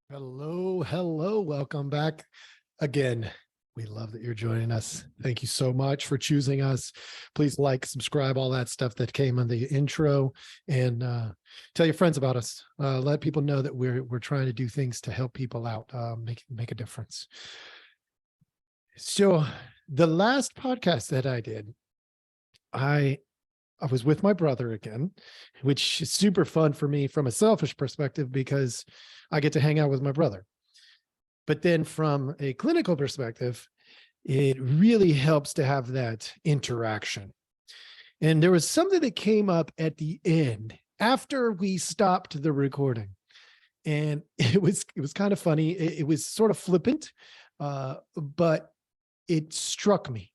Hello, hello. Welcome back again. We love that you're joining us. Thank you so much for choosing us. Please like, subscribe, all that stuff that came in the intro, and tell your friends about us. Let people know that we're trying to do things to help people out, make a difference. So the last podcast that I did, I was with my brother again, which is super fun for me from a selfish perspective because I get to hang out with my brother. But then from a clinical perspective, it really helps to have that interaction. And there was something that came up at the end after we stopped the recording. And it was kind of funny. It was sort of flippant, but it struck me.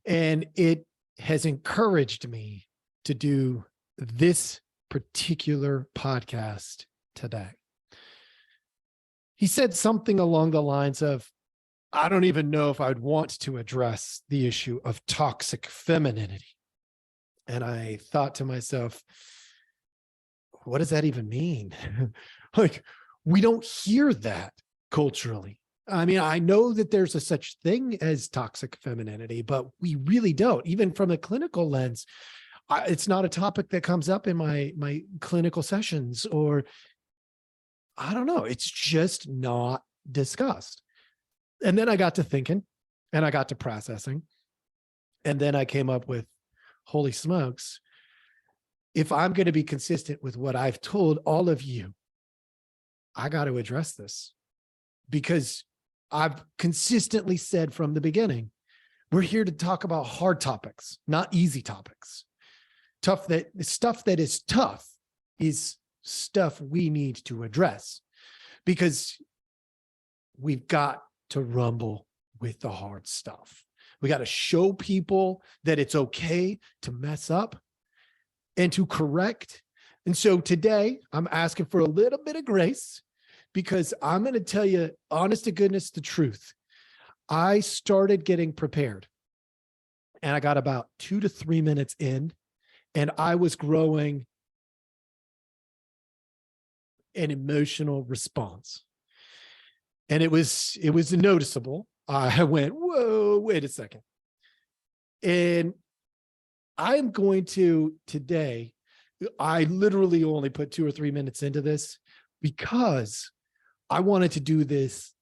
And it has encouraged me to do this particular podcast today. He said something along the lines of, I don't even know if I'd want to address the issue of toxic femininity. And I thought to myself, what does that even mean? Like, we don't hear that culturally. I mean, I know that there's a such thing as toxic femininity, but we really don't. Even from a clinical lens, it's not a topic that comes up in my clinical sessions, or I don't know. It's just not discussed. And then I got to thinking and I got to processing. And then I came up with, holy smokes, if I'm going to be consistent with what I've told all of you, I got to address this, because I've consistently said from the beginning, we're here to talk about hard topics, not easy topics. Stuff that is tough is stuff we need to address, because we've got to rumble with the hard stuff. We got to show people that it's okay to mess up and to correct. And so today I'm asking for a little bit of grace, because I'm going to tell you, honest to goodness, the truth. I started getting prepared and I got about 2 to 3 minutes in, and I was growing an emotional response. And it was noticeable. I went, whoa, wait a second. And I'm going to today, I literally only put 2 or 3 minutes into this because I wanted to do this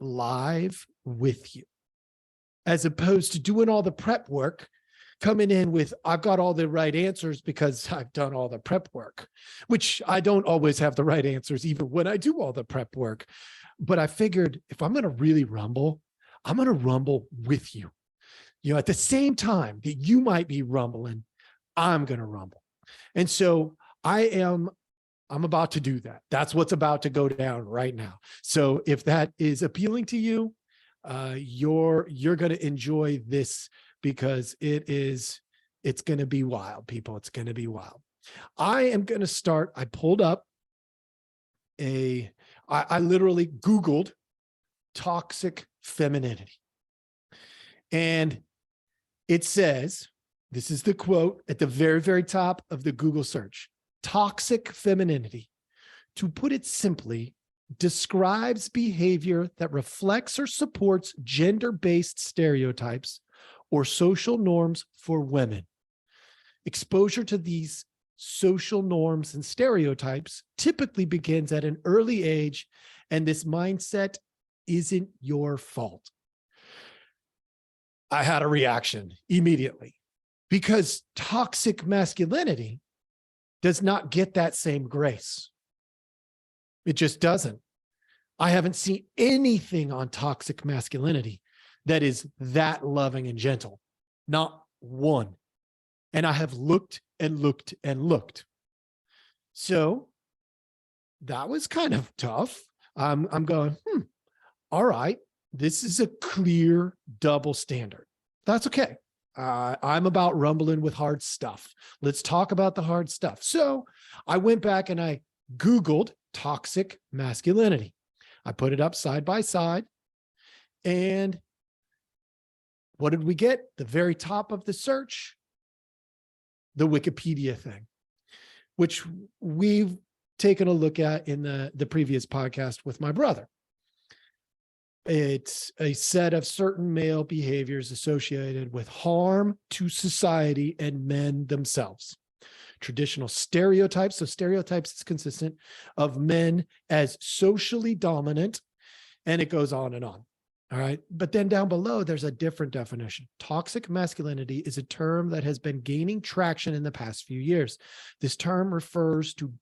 live with you, as opposed to doing all the prep work, coming in with, I've got all the right answers because I've done all the prep work, which I don't always have the right answers, even when I do all the prep work. But I figured if I'm going to really rumble, I'm going to rumble with you. You know, at the same time that you might be rumbling, I'm going to rumble. And so I'm about to do that. That's what's about to go down right now. So if that is appealing to you, you're going to enjoy this, because it's going to be wild, people. It's going to be wild. I am going to start. I pulled up I literally Googled toxic femininity. And it says, this is the quote at the very, very top of the Google search: toxic femininity, to put it simply, describes behavior that reflects or supports gender-based stereotypes or social norms for women. Exposure to these social norms and stereotypes typically begins at an early age, and this mindset isn't your fault. I had a reaction immediately, because toxic masculinity does not get that same grace. It just doesn't. I haven't seen anything on toxic masculinity that is that loving and gentle. Not one. And I have looked and looked and looked. So that was kind of tough. I'm going, all right, this is a clear double standard. That's okay. I'm about rumbling with hard stuff. Let's talk about the hard stuff. So I went back and I Googled toxic masculinity. I put it up side by side. And what did we get? The very top of the search, the Wikipedia thing, which we've taken a look at in the previous podcast with my brother. It's a set of certain male behaviors associated with harm to society and men themselves. Traditional stereotypes. So stereotypes is consistent of men as socially dominant, and it goes on and on. All right. But then down below, there's a different definition. Toxic masculinity is a term that has been gaining traction in the past few years. This term refers to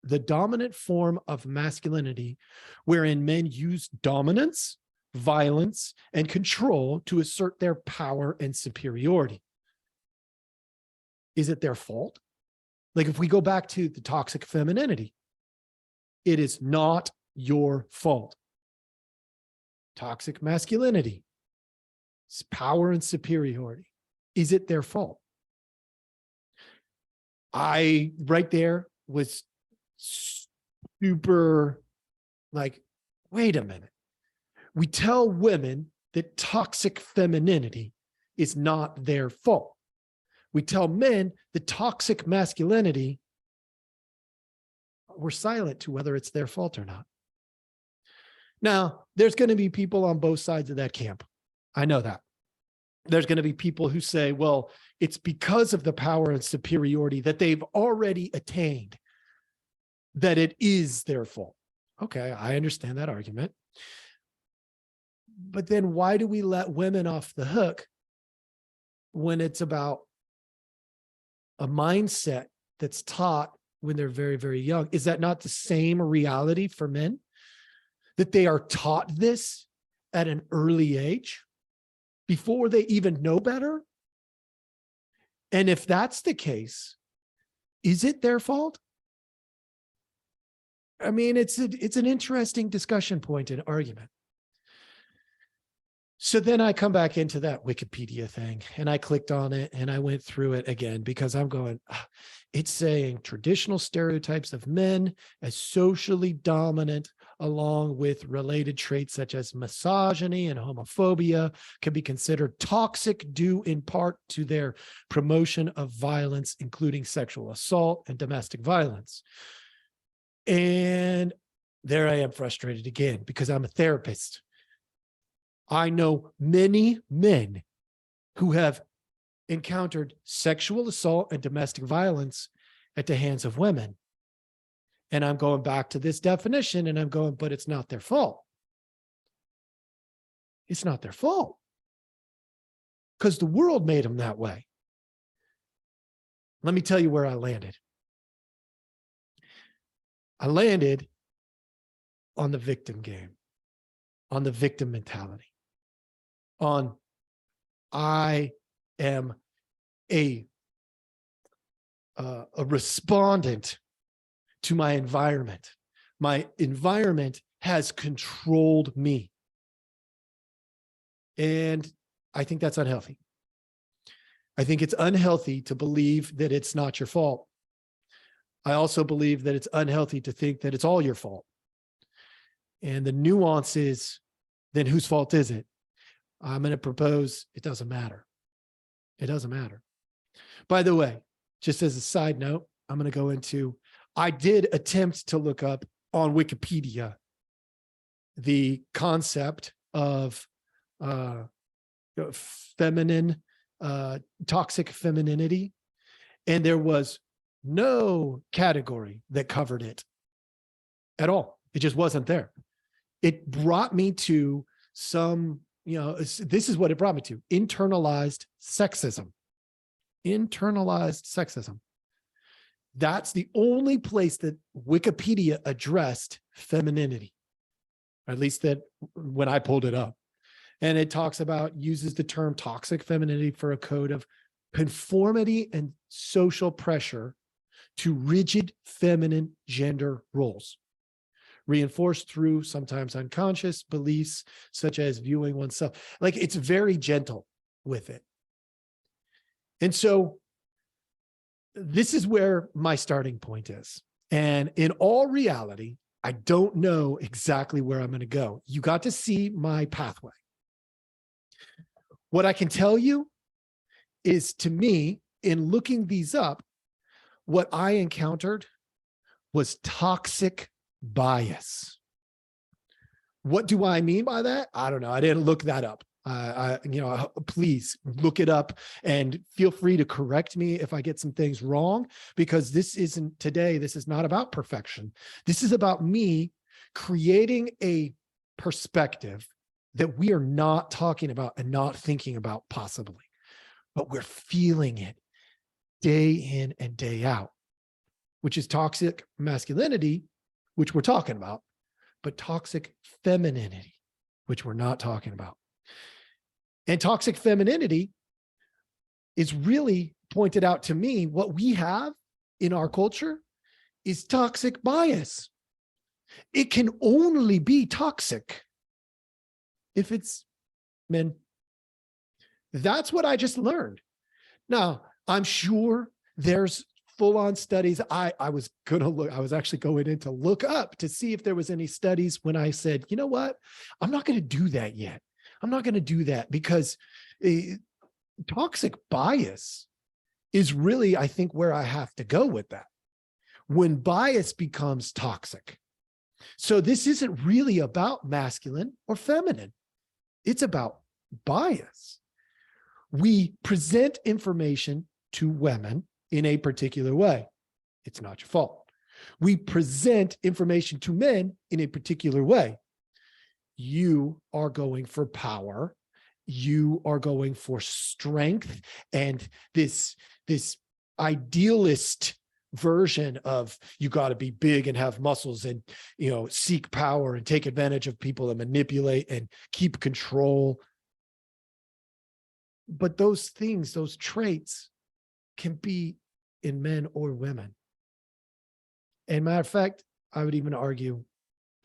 the dominant form of masculinity, wherein men use dominance, violence, and control to assert their power and superiority. Is it their fault? Like if we go back to the toxic femininity, it is not your fault. Toxic masculinity, power and superiority. Is it their fault? I right there was super like, wait a minute. We tell women that toxic femininity is not their fault. We tell men that toxic masculinity, we're silent to whether it's their fault or not. Now, there's going to be people on both sides of that camp. I know that. There's going to be people who say, well, it's because of the power and superiority that they've already attained that it is their fault. Okay, I understand that argument. But then why do we let women off the hook when it's about a mindset that's taught when they're very, very young? Is that not the same reality for men? That they are taught this at an early age before they even know better? And if that's the case, is it their fault? I mean, it's an interesting discussion point and argument. So then I come back into that Wikipedia thing and I clicked on it and I went through it again because I'm going, it's saying traditional stereotypes of men as socially dominant along with related traits such as misogyny and homophobia can be considered toxic due in part to their promotion of violence, including sexual assault and domestic violence. And there I am frustrated again because I'm a therapist. I know many men who have encountered sexual assault and domestic violence at the hands of women. And I'm going back to this definition and I'm going, but it's not their fault. It's not their fault because the world made them that way. Let me tell you where I landed. I landed on the victim game, on the victim mentality, on I am a respondent to my environment. My environment has controlled me. And I think that's unhealthy. I think it's unhealthy to believe that it's not your fault. I also believe that it's unhealthy to think that it's all your fault. And the nuance is, then whose fault is it? I'm going to propose it doesn't matter. It doesn't matter. By the way, just as a side note, I'm going to go into, I did attempt to look up on Wikipedia the concept of feminine, toxic femininity, and there was no category that covered it at all. It just wasn't there. It brought me to some, this is what it brought me to: internalized sexism. Internalized sexism. That's the only place that Wikipedia addressed femininity, or at least that when I pulled it up. And it talks about, uses the term toxic femininity for a code of conformity and social pressure to rigid feminine gender roles, reinforced through sometimes unconscious beliefs, such as viewing oneself. Like, it's very gentle with it. And so this is where my starting point is. And in all reality, I don't know exactly where I'm going to go. You got to see my pathway. What I can tell you is, to me, in looking these up, what I encountered was toxic bias. What do I mean by that? I don't know. I didn't look that up. Please look it up and feel free to correct me if I get some things wrong, because this is not about perfection. This is about me creating a perspective that we are not talking about and not thinking about possibly, but we're feeling it day in and day out, which is toxic masculinity, which we're talking about, but toxic femininity, which we're not talking about. And toxic femininity is really pointed out to me. What we have in our culture is toxic bias. It can only be toxic if it's men. That's what I just learned. Now, I'm sure there's full-on studies. I was actually going in to look up to see if there was any studies when I said, you know what? I'm not going to do that yet. I'm not going to do that because toxic bias is really, I think, where I have to go with that. When bias becomes toxic. So this isn't really about masculine or feminine. It's about bias. We present information to women in a particular way. It's not your fault. We present information to men in a particular way. You are going for power. You are going for strength and this idealist version of you got to be big and have muscles and, seek power and take advantage of people and manipulate and keep control. But those things, those traits can be in men or women. And matter of fact, I would even argue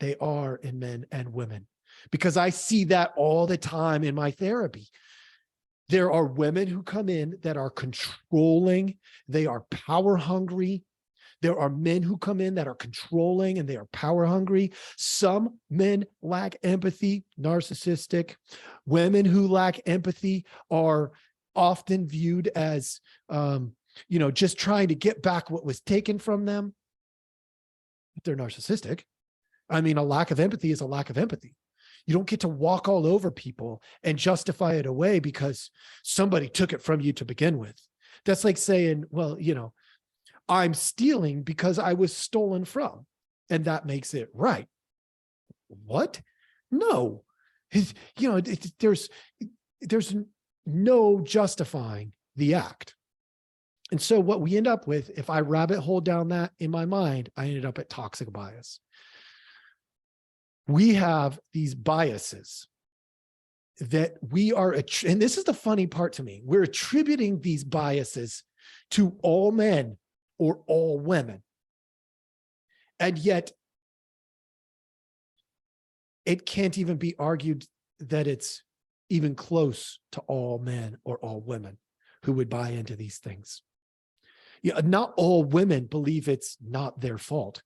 they are in men and women, because I see that all the time in my therapy. There are women who come in that are controlling. They are power hungry. There are men who come in that are controlling and they are power hungry. Some men lack empathy, narcissistic. Women who lack empathy are often viewed as, just trying to get back what was taken from them. But they're narcissistic. I mean, a lack of empathy is a lack of empathy. You don't get to walk all over people and justify it away because somebody took it from you to begin with. That's like saying, well, I'm stealing because I was stolen from, and that makes it right. What? No. There's no justifying the act. And so what we end up with, if I rabbit hole down that in my mind, I ended up at toxic bias. We have these biases that we are, and this is the funny part to me, we're attributing these biases to all men or all women. And yet it can't even be argued that it's even close to all men or all women who would buy into these things. Not all women believe it's not their fault.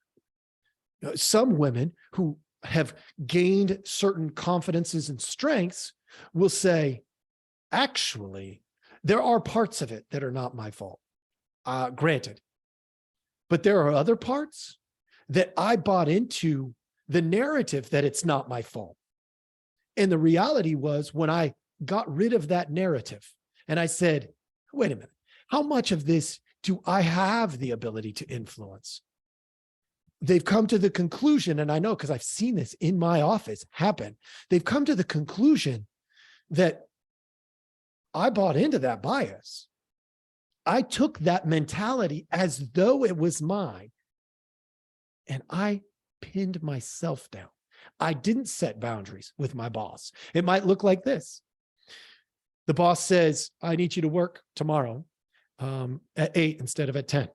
Some women who have gained certain confidences and strengths will say, actually, there are parts of it that are not my fault. Granted, but there are other parts that I bought into the narrative that it's not my fault. And the reality was, when I got rid of that narrative and I said, wait a minute, how much of this do I have the ability to influence? They've come to the conclusion, and I know because I've seen this in my office happen, they've come to the conclusion that I bought into that bias. I took that mentality as though it was mine, and I pinned myself down. I didn't set boundaries with my boss. It might look like this. The boss says, I need you to work tomorrow at 8 instead of at 10.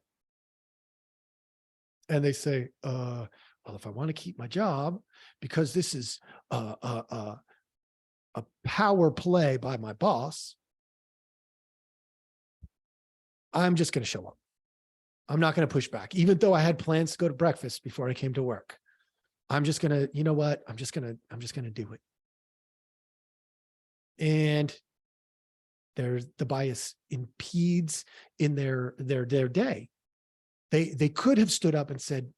And they say, well, if I want to keep my job, because this is a power play by my boss, I'm just going to show up. I'm not going to push back, even though I had plans to go to breakfast before I came to work. I'm just going to, you know what? I'm just going to do it. And the bias impedes in their day. They could have stood up and said,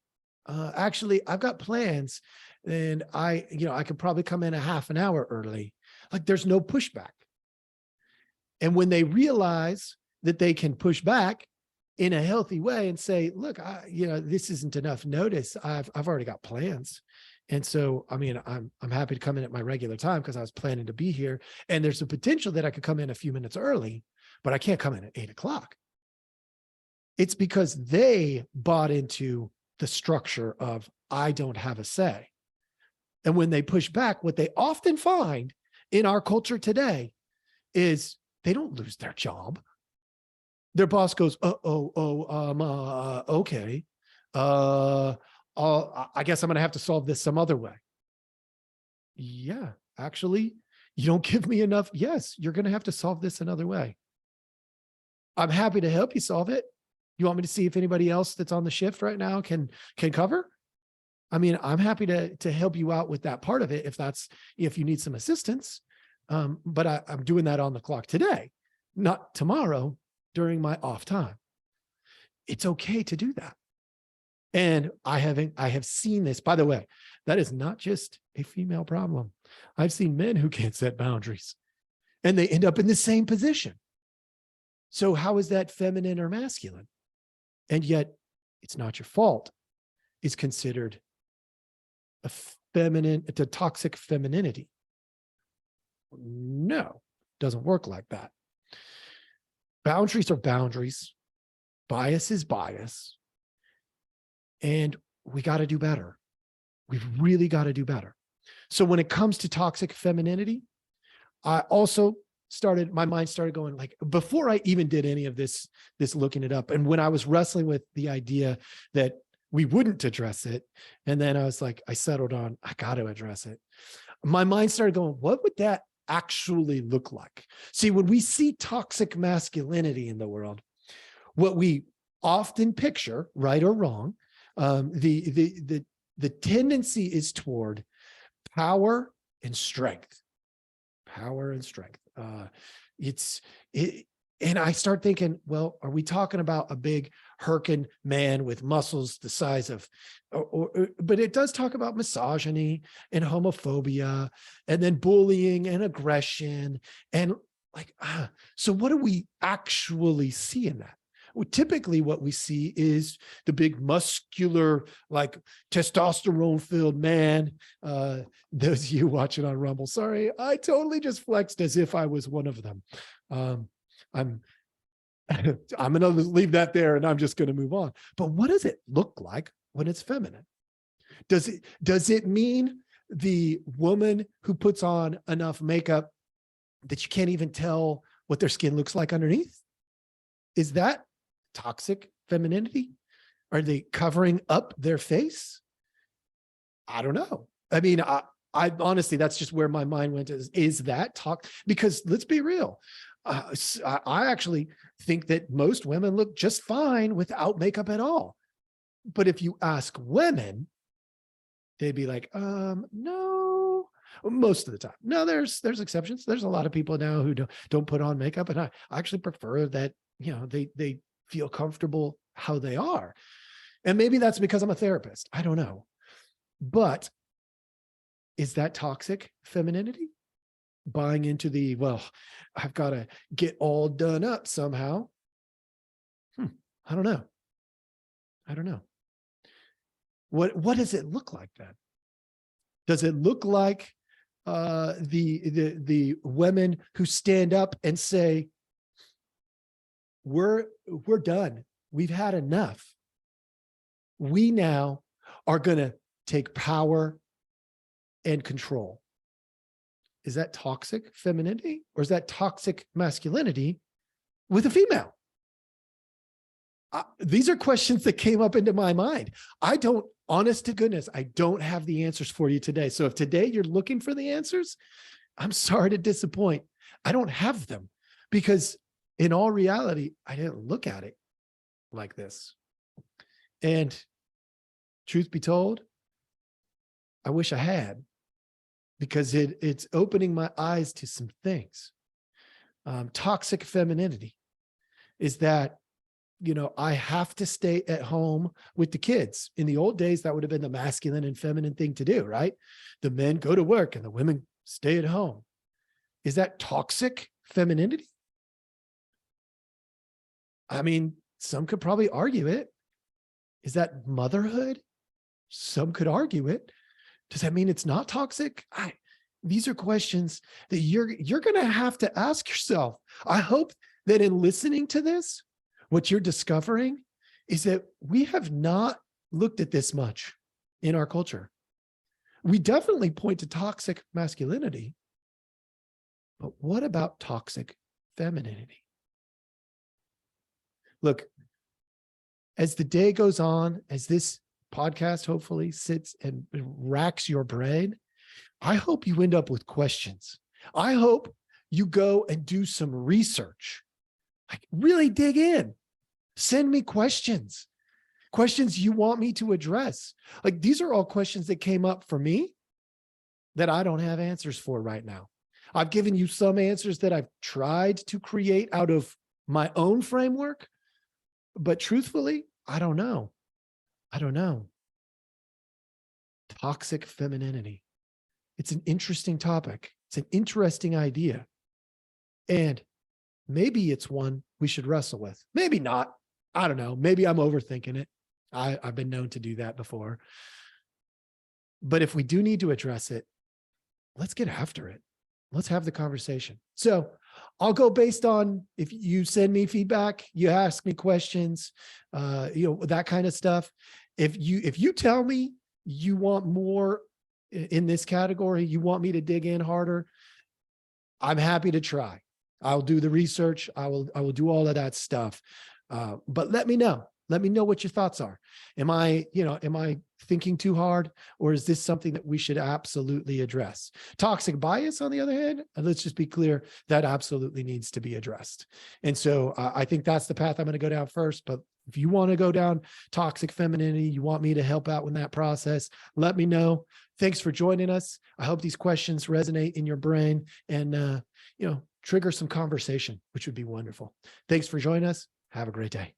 Actually, I've got plans and I could probably come in a half an hour early. Like there's no pushback. And when they realize that they can push back in a healthy way and say, look, this isn't enough notice. I've already got plans. And so, I mean, I'm happy to come in at my regular time because I was planning to be here. And there's a potential that I could come in a few minutes early, but I can't come in at 8 o'clock. It's because they bought into the structure of, I don't have a say. And when they push back, what they often find in our culture today is they don't lose their job. Their boss goes, okay. I guess I'm going to have to solve this some other way. Yeah, actually, you don't give me enough. Yes, you're going to have to solve this another way. I'm happy to help you solve it. You want me to see if anybody else that's on the shift right now can cover? I mean, I'm happy to help you out with that part of it if you need some assistance. But I'm doing that on the clock today, not tomorrow during my off time. It's okay to do that. And I have seen this, by the way, that is not just a female problem. I've seen men who can't set boundaries and they end up in the same position. So how is that feminine or masculine? And yet it's not your fault. It's considered a toxic femininity. No, doesn't work like that. Boundaries are boundaries. Bias is bias. And we got to do better. We've really got to do better. So when it comes to toxic femininity, I also my mind started going, like, before I even did any of this looking it up. And when I was wrestling with the idea that we wouldn't address it, and then I was like, I settled on, I got to address it. My mind started going, what would that actually look like? See, when we see toxic masculinity in the world, what we often picture, right or wrong, the tendency is toward power and strength. Power and strength. And I start thinking, well, are we talking about a big Herkin man with muscles the size of, but it does talk about misogyny and homophobia and then bullying and aggression. And like, so what do we actually see in that? Well, typically what we see is the big muscular, like testosterone-filled man. Those of you watching on Rumble, sorry, I totally just flexed as if I was one of them. I'm going to leave that there and I'm just going to move on. But what does it look like when it's feminine? Does it mean the woman who puts on enough makeup that you can't even tell what their skin looks like underneath? Is that toxic femininity? Are they covering up their face? I don't know. I mean, I honestly, that's just where my mind went. Is that talk? Because let's be real. I actually think that most women look just fine without makeup at all. But if you ask women, they'd be like, no, most of the time. No, there's exceptions. There's a lot of people now who don't put on makeup. And I actually prefer that, they feel comfortable how they are. And maybe that's because I'm a therapist. I don't know. But is that toxic femininity? Buying into well, I've got to get all done up somehow. I don't know. What does it look like then? Does it look like the women who stand up and say, we're done. We've had enough. We now are going to take power and control. Is that toxic femininity or is that toxic masculinity with a female? These are questions that came up into my mind. Honest to goodness, I don't have the answers for you today. So if today you're looking for the answers, I'm sorry to disappoint. I don't have them because in all reality, I didn't look at it like this. And truth be told, I wish I had, because it's opening my eyes to some things. Toxic femininity is that I have to stay at home with the kids. In the old days, that would have been the masculine and feminine thing to do, right? The men go to work and the women stay at home. Is that toxic femininity? I mean, some could probably argue it. Is that motherhood? Some could argue it. Does that mean it's not toxic? These are questions that you're going to have to ask yourself. I hope that in listening to this, what you're discovering is that we have not looked at this much in our culture. We definitely point to toxic masculinity, but what about toxic femininity? Look, as the day goes on, as this podcast hopefully sits and racks your brain, I hope you end up with questions. I hope you go and do some research. Like, really dig in. Send me questions you want me to address. Like, these are all questions that came up for me that I don't have answers for right now. I've given you some answers that I've tried to create out of my own framework, but truthfully, I don't know. Toxic femininity. It's an interesting topic. It's an interesting idea. And maybe it's one we should wrestle with. Maybe not. I don't know. Maybe I'm overthinking it. I've been known to do that before. But if we do need to address it, let's get after it. Let's have the conversation. So I'll go based on if you send me feedback, you ask me questions, that kind of stuff. If you tell me you want more in this category, you want me to dig in harder, I'm happy to try. I'll do the research. I will do all of that stuff. But let me know. Let me know what your thoughts are. Am I thinking too hard, or is this something that we should absolutely address? Toxic bias, on the other hand, and let's just be clear, that absolutely needs to be addressed. And so I think that's the path I'm going to go down first. But if you want to go down toxic femininity, you want me to help out with that process, let me know. Thanks for joining us. I hope these questions resonate in your brain and, trigger some conversation, which would be wonderful. Thanks for joining us. Have a great day.